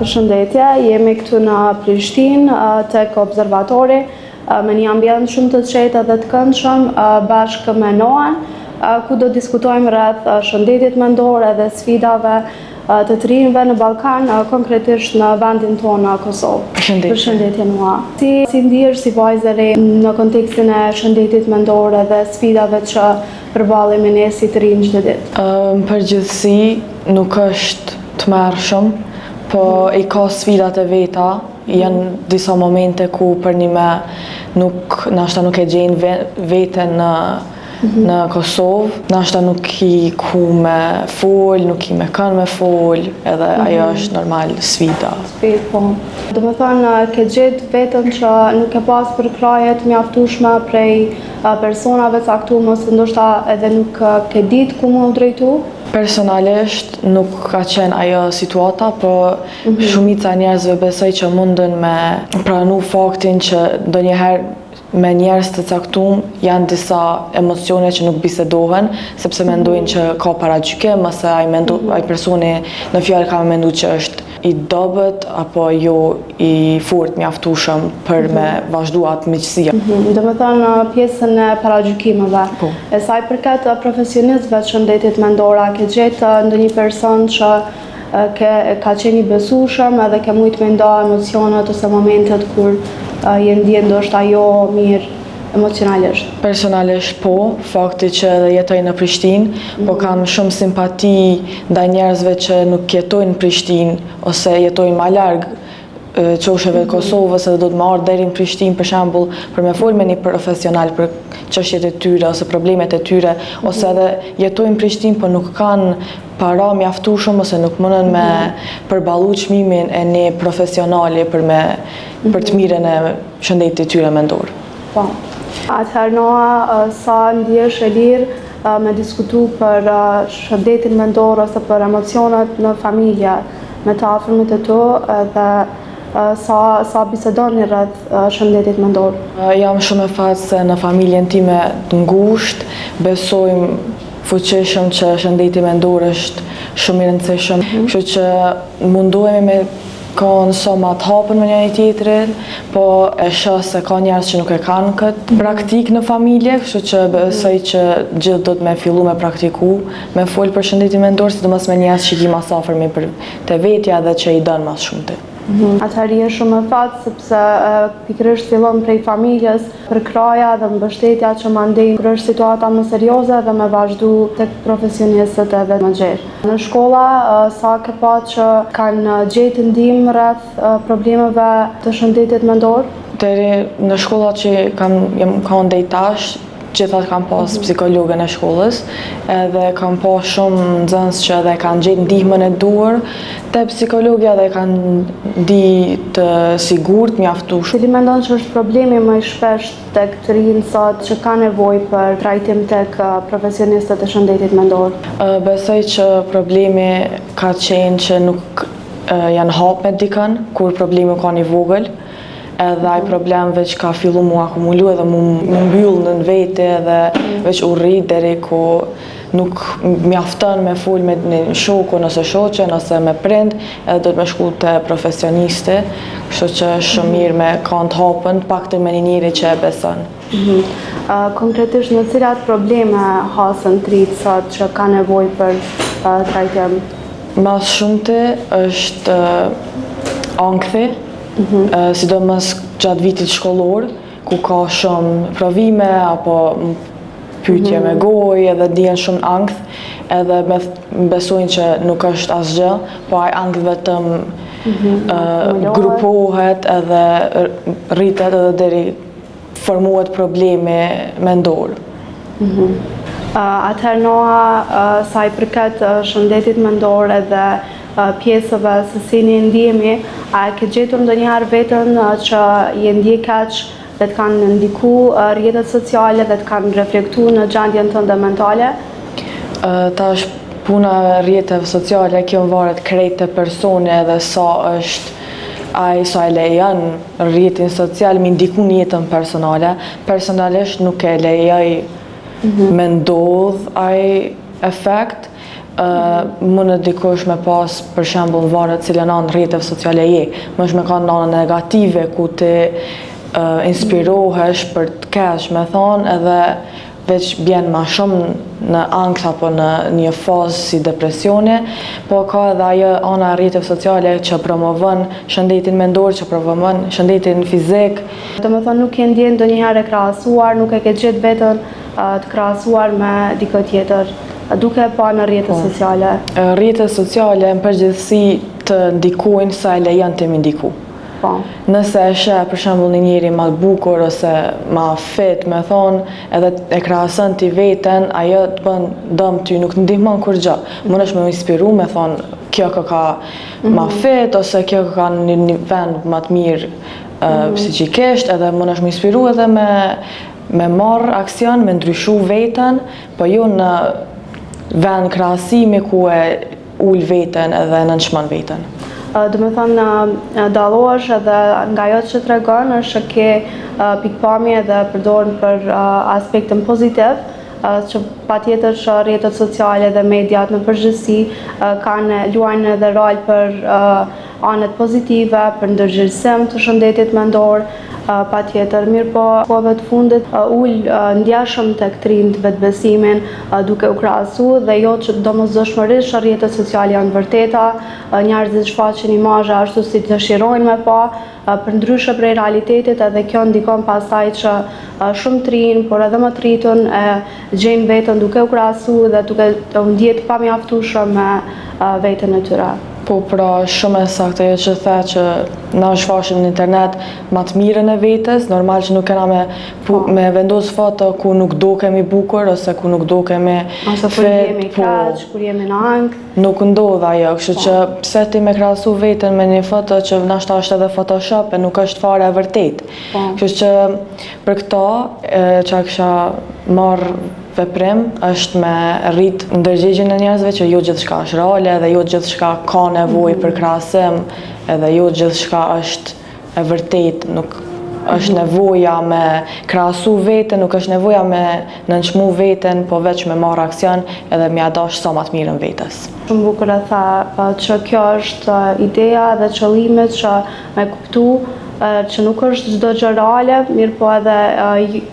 Përshëndetje, jemi këtu në Prishtinë, tek observatori, me një ambient shumë të qetë dhe të këndshëm, bashkë me Noan, ku do diskutojmë rreth shëndetit mendor dhe sfidave të të rinjve në Ballkan, konkretisht në vendin tonë në Kosovë. Përshëndetje Noa. Si ndihesh si vajzë e re në kontekstin e shëndetit mendor dhe sfidave që përballemi ne si të rinj çdo ditë? Në përgjithësi nuk është të mërshëm, po i ka sfidat e veta. Janë disa momente ku për një me nashta nuk e gjejnë veten në Kosovë, nashta nuk i ku me fol, nuk i me kanë me fol, edhe ajo është normal sfida. Po. Do me thënë, ke gjetë vetën që nuk e pas përkraje të mjaftueshme prej personave caktuar, ose ndoshta edhe nuk ke ditë ku më u drejtu? Personalisht nuk ka qenë ajo situata, po shumica njerëzve besoj që mundën me pranu faktin që ndonjëherë me njerëz të caktuar janë disa emocione që nuk bisedohen, sepse mendojnë që ka paragjykim, ose ai personi në fjalë ka menduar që është i dobët apo jo i fortë mjaftueshëm për me vazhdu atë miqësia. Do me thënë pjesën e paragjykimeve. E sa i përket profesionistëve të shëndetit mendor, ke gjetë ndonjë person që ka qenë i besueshëm edhe ke mujt me nda emocionet ose momentet kur je ndjen ndoshta jo mirë emocionalisht? Personalisht po, fakti që edhe jetoj në Prishtinë, po kam shumë simpati ndaj njerëzve që nuk jetojnë në Prishtinë ose jetojnë më larg qosheve të Kosovës edhe do të më ardhë deri në Prishtinë, për shembull, për me folë me një profesional për çështjet e tyre ose problemet e tyre, ose edhe jetojnë në Prishtinë, po nuk kanë para mjaftueshëm ose nuk mundën me përballu çmimin e një profesionali për të mirën e shëndetit të tyre mendor. Po. Atëherë Noa, sa ndihesh e lirë me diskutu për shëndetin mendor ose për emocionet në familje me të afërmit e tu, dhe sa bisedoni rreth shëndetit mendor? Jam shumë e fatë se në familjen time të ngushtë besojmë fuqishëm që shëndeti mendor është shumë i rëndësishëm, kështu që mundohemi me kanë sa ma të hapën me njëri tjetrin, po e shoh se ka njerëz që nuk e kanë këtë praktik në familje, kështu që besoj që gjithë do të me fillu me praktiku, me folë për shëndetin mendor, sidomos me njerëz që i mas afërmi për te vetja dhe që i dënë mas shumëti. Atëherë je shumë e fatë, sepse pikërisht fillon prej familjes, përkraja dhe mbështetja që mandej kur është situata më serioze dhe me vazhdu tek profesionistët edhe më gjerë. Në shkolla, sa ke pa që kanë gjetë ndihmë rreth problemeve të shëndetit mendor? Deri në shkolla që kam deri tash, gjithat kam pas psikologe në shkollës, edhe kam pas shumë nxënës që edhe kanë gjetë ndihmën e duhur te psikologja dhe kanë di të sigurt, mjaftueshëm. Cili mendon që është problemi më i shpesh tek të rinj sot që ka nevojë për trajtim tek profesionistët e shëndetit mendor? Besoj që problemi ka qenë që nuk janë hap me dikën kur problemi ka një vogël, edhe ai problem veç ka fillu mu akumulu edhe mu mbyll në vete edhe veç u rrit deri ku nuk mjafton me fol me një shokun ose shoqen ose me prind, edhe do të me shku te profesionisti, kështu që është shumë mirë me kanë të hapën, paktën me një njeri që e beson. Konkretisht në cilat probleme hasën të rinjt sot që ka nevojë për trajtim? Mas shumëti është ankthi, sidomos gjatë vitit shkollor, ku ka shumë provime apo pyetje me gojë edhe dihen shumë ankth, edhe besojnë që nuk është asgjë, po ai ankth vetëm grupohet edhe rritet edhe deri formohet probleme mendor. Atëherë Noa, sa i përket shëndetit mendor edhe pjesëve se si ne ndihemi, a ke gjetur ndonjëherë veten që je ndje kaq dhe të kanë ndiku rrjetet sociale dhe të kanë reflektu në gjendjen tënde mentale? Tash puna rrjeteve sociale kjo varet krejt te personi edhe sa është sa e lejon rrjetin social me ndiku në jetën personale. Personalisht nuk e lejoj me ndodh ai efekt, Mund dikush me pas për shembull varet cilën anë rrjeteve sociale je, mund me kanë anën negative ku ti inspirohesh për të keq me thonë edhe veç bjen ma shumë në ankth apo në një fazë si depresioni, po ka edhe ajo ana e rrjeteve sociale që promovon shëndetin mendor, që promovon shëndetin fizik. Domethënë nuk je ndjen ndonjëherë e krahasuar, nuk e ke gjetë veten të krahasuar me dikë tjetër, duke pa në rrjetet sociale. Rrjetet sociale në përgjithësi të ndikojnë sa e lejon të më ndiku. Nëse e sheh për shembull një njeri ma bukur ose ma fit, me thonë, edhe e krahason ti veten, ajo të bën dëm ty, nuk të ndihmon kur gjë. Mundesh me u inspiru, me thonë, kjo ka ma fit ose kjo ka një vend ma të mirë psiqikisht, edhe mundesh me inspiru edhe me marr aksion, me ndryshu veten, po jo në vend krahasimi ku e ul veten edhe nënçmon veten. Do me thënë dallohesh edhe nga ajo që tregon është që ke pikpamje dhe përdorën për aspektin pozitiv, që patjetër që rrjetet sociale dhe mediat në përgjithësi luajnë edhe rol për anët pozitive, për ndërgjegjësim të shëndetit mendor, patjetër. Mirë po, kohëve të fundit ndjeshëm tek trind vetbesimin duke u krahasu dhe jo që domosdoshmërisht rrjetet sociale janë vërteta, njerëzit shfaqin imazhe ashtu si dëshirojnë me pa, për ndryshe prej realitetit, edhe kjo ndikon pastaj që shumë të rinj, por edhe më të rritun e gjejnë veten duke u krahasu dhe duke u ndjetë pamjaftueshëm me veten e tyre. Po pra shumë e saktë ajo që the që na shfaqim në internet ma të mirën e vetes, normal që nuk kena me vendos foto ku nuk dukemi bukur ose ku nuk dukemi ose kur jemi kaq, kur jemi në ankth. Nuk ndodh ajo, kështu që pse ti me krahasu veten me një foto që nashta është edhe Photoshop e nuk është fare e vërtetë. Kështu që për këto çka kisha marr veprim është me rrit ndërgjegjen e njerëzve që jo gjithçka është reale dhe jo gjithçka ka nevojë për krahasim, edhe jo gjithçka është e vërtetë, nuk është nevoja me krahasu veten, nuk është nevoja me nënçmu veten, po veç me marr aksion edhe me ia dash sa më të mirën vetes. Shumë bukur e tha që kjo është ideja dhe qëllimi që me kuptu që nuk është çdo gjë reale, mirë po edhe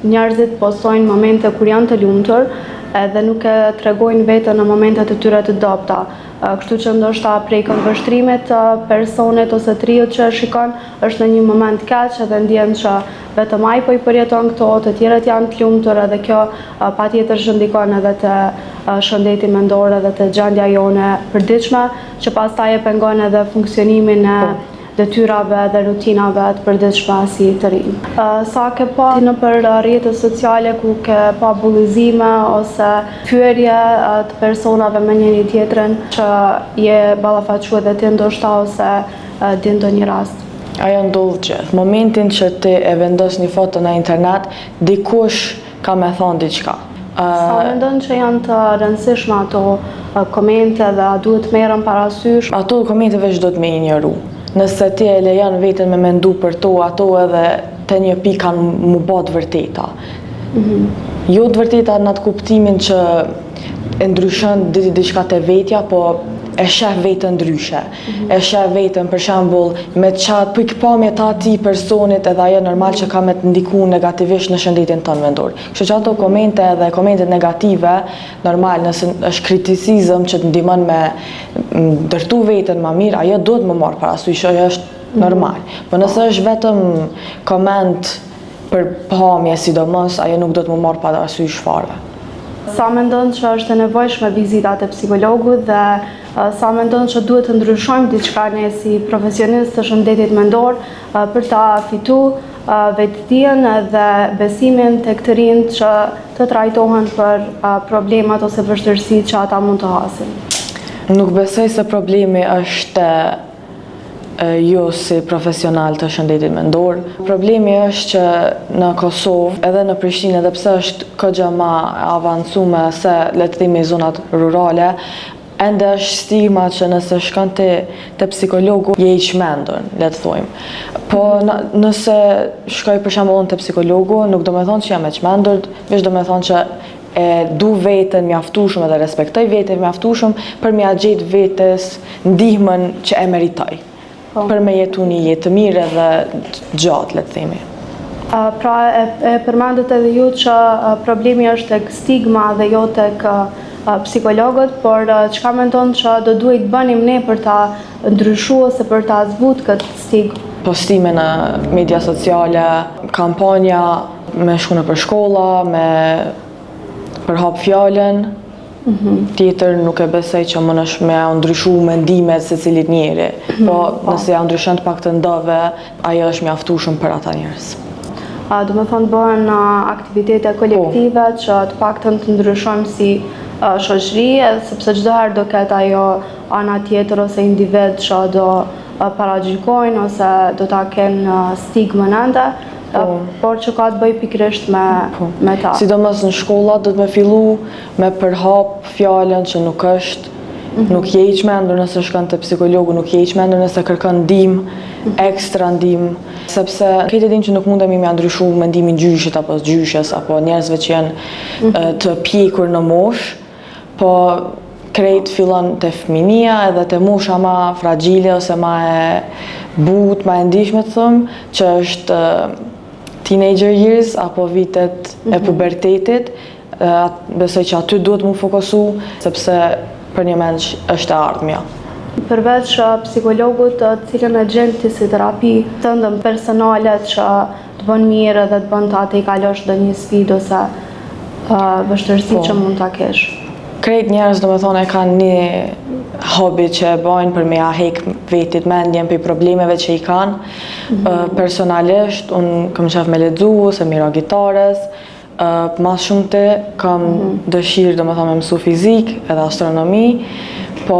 njerëzit postojnë momente kur janë të lumtur edhe nuk e tregojnë veten në momentet e tyre të dobta. Kështu që ndoshta prej këndvështrimit të personit ose triut që shikon është në një moment keq edhe ndjen që vetëm ai po i përjeton këto, të tjerët janë të lumtur edhe kjo patjetër që ndikon edhe te shëndeti mendor edhe te gjendja jone përditshme, që pastaj e pengon edhe funksionimin e detyrave dhe rutinave të përditshme si të rinj. Sa ke pa nëpër rrjetet sociale ku ke pa bullizime ose fyerje të personave me njëri tjetrin që je ballafaqur edhe ti ndoshta ose di ndonjë rast? Ajo ndodh gjithë. Momentin që ti e vendos një foto në internet, dikush ka me thonë diçka. Sa mendon që janë të rëndësishme ato komente dhe a duhet merren parasysh? Ato komente veç do të me injoru. Nëse ti e lejon veten me mendu për to, ato edhe te një pikë kanë mu bë të vërteta. Jo të vërteta në atë kuptimin që e ndryshon diçka te vetja, po e sheh veten ndryshe. E sheh veten për shembull me çat pikpamje të atij personit edhe ajo normal që ka me të ndiku negativisht në shëndetin tënd mendor. Kështu që ato komente edhe komentet negative, normal nëse është kriticizëm që të ndihmon me ndërtu veten më mirë, ajo duhet më marr parasysh, ajo është normal. Po nëse është vetëm koment për pamje sidomos, ajo nuk do të më marr parasysh fare. Sa mendon që është e nevojshme vizitat e psikologut dhe sa mendon që duhet të ndryshojmë diçka ne si profesionistë të shëndetit mendor për ta fituar vetëdijen dhe besimin tek të rinjt që të trajtohen për problemat ose vështirësitë që ata mund të hasin? Nuk besoj se problemi është jo si profesional të shëndetit mendor. Problemi është që në Kosovë, edhe në Prishtinë, edhe pse është kogja ma avancume se le të themi zonat rurale, ende është stigma që nëse shkon te psikologu je i çmendur, le të thojmë. Po nëse shkoj për shembull te psikologu, nuk do me thonë që jam e çmendur, veç do me thonë që e du veten mjaftueshëm edhe respektoj veten mjaftueshëm për m'ia gjetë vetes ndihmën që e meritoj. Për me jetu një jetë të mirë edhe gjatë, le të themi. Pra e përmendët edhe ju që problemi është tek stigma dhe jo tek psikologët, por çka mendon që do duhet bënim ne për ta ndryshuar ose për ta zbut këtë stigmë? Postime në media sociale, kampanja me shku nëpër shkolla, me përhap fjalën. Tjetër nuk e besoj që mund është me ndryshu mendimet se cilit njeri, po nëse ja ndryshon të paktën dove, ajo është mjaftueshëm për ata njerëz. Do me thonë bëhen aktivitete kolektive që të paktën të ndryshojmë si shoqëri, sepse çdo herë do ketë ajo ana tjetër ose individ që do paragjykojnë ose do ta kenë stigmën ende, por që ka të bëj pikërisht me ta. Sidomos në shkolla do të me fillu me përhap fjalën që nuk është, nuk je i çmendur nëse shkon te psikologu, nuk je i çmendur nëse kërkon ndihmë, ekstra ndihmë, sepse këtë dinë që nuk mundemi me ndryshu mendimin gjyshit apo gjyshes apo njerëzve që janë të pjekur në moshë, po krejt fillon te fëminia edhe te mosha ma fragjile ose ma e butë, ma e ndihshme të thëmë, që është teenager years apo vitet e pubertetit, besoj që aty duhet mu fokusu, sepse për një mend është e ardhmja. Përveç psikologut, cilën e gjen ti si terapi tëndën personale që të bën mirë edhe të bën ta te i kalosh dhe një sfidë ose vështërsi që mund ta kesh? Krejt njerëz do me thonë e kanë një hobi që e bajnë për me ja hek vetit mendjen për problemeve që i kanë. Personalisht, unë kam qef me lexu ose mira gitares, mas shumë të kam dëshirë do me thonë me mësu fizik edhe astronomi, po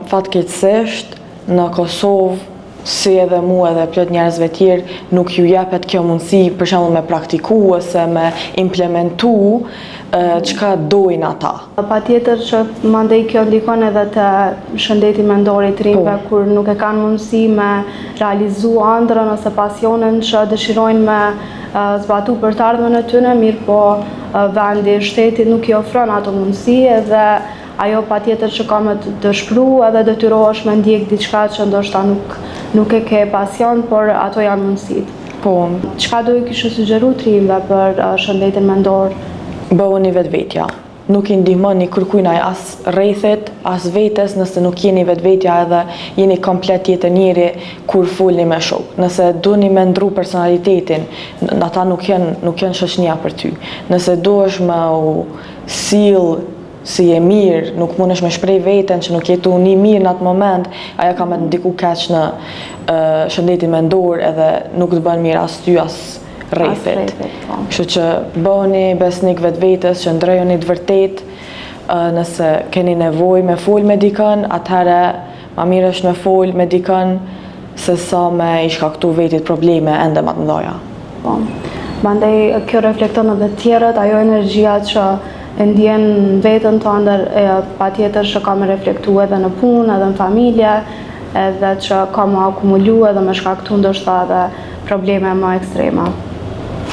fatkeqësisht në Kosovë, si edhe mu edhe plot njerëzve tjerë, nuk ju jepet kjo mundësi për shembull me praktiku ose me implementu çka dojnë ata. Patjetër që mandej kjo ndikon edhe te shëndeti mendor i rinjve kur nuk e kanë mundësi me realizu ëndrrën ose pasionin që dëshirojnë me zbatu për të ardhmen e tyre, mirë po vendi, shteti nuk i ofron ato mundësi edhe ajo patjetër që ka me të shpru edhe detyrohesh me ndjek diçka që ndoshta nuk e ke pasion, por ato janë mundësit. Po. Çka do i kishe sugjeru të rinjve për shëndetin mendor? Bëhuni vetvetja. Nuk i ndihmoni kërkujnaj as rrethit, as vetes nëse nuk jeni vetvetja edhe jeni komplet tjetër njeri kur folni me shok. Nëse doni me ndru personalitetin, ata nuk janë shoqënia për ty. Nëse duhesh me u sill si je mirë, nuk mundesh me shprej veten që nuk jetu një mirë në atë moment, ajo ka me të ndiku keq në shëndetin mendor edhe nuk të bën mirë as ty as rrethit. Kështu që bëhuni besnik vetvetes, që ndrojeni të vërtet, nëse keni nevojë me fol me dikën, atëherë ma mirë është me fol me dikën se sa me i shkaktu vetit probleme ende më të mëdha. Mandej kjo reflekton edhe të tjerët, ajo energjia që e ndjen vetën tënde, patjetër që ka me reflektu edhe në punë, edhe në familje, edhe që ka me akumulu edhe me shkaktu ndoshta edhe probleme më ekstrema.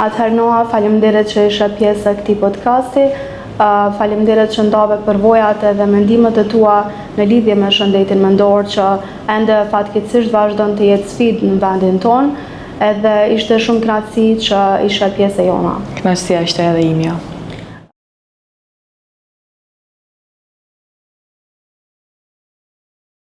Atëherë Noa, faleminderit që ishe pjesë e këtij podcasti, faleminderit që ndave përvojat edhe mendimet e tua në lidhje me shëndetin mendor që ende fatkeqësisht vazhdon të jetë sfidë në vendin tonë, edhe ishte shumë kënaqësi që ishe pjesë e jona. Kënaqësia ishte edhe imja.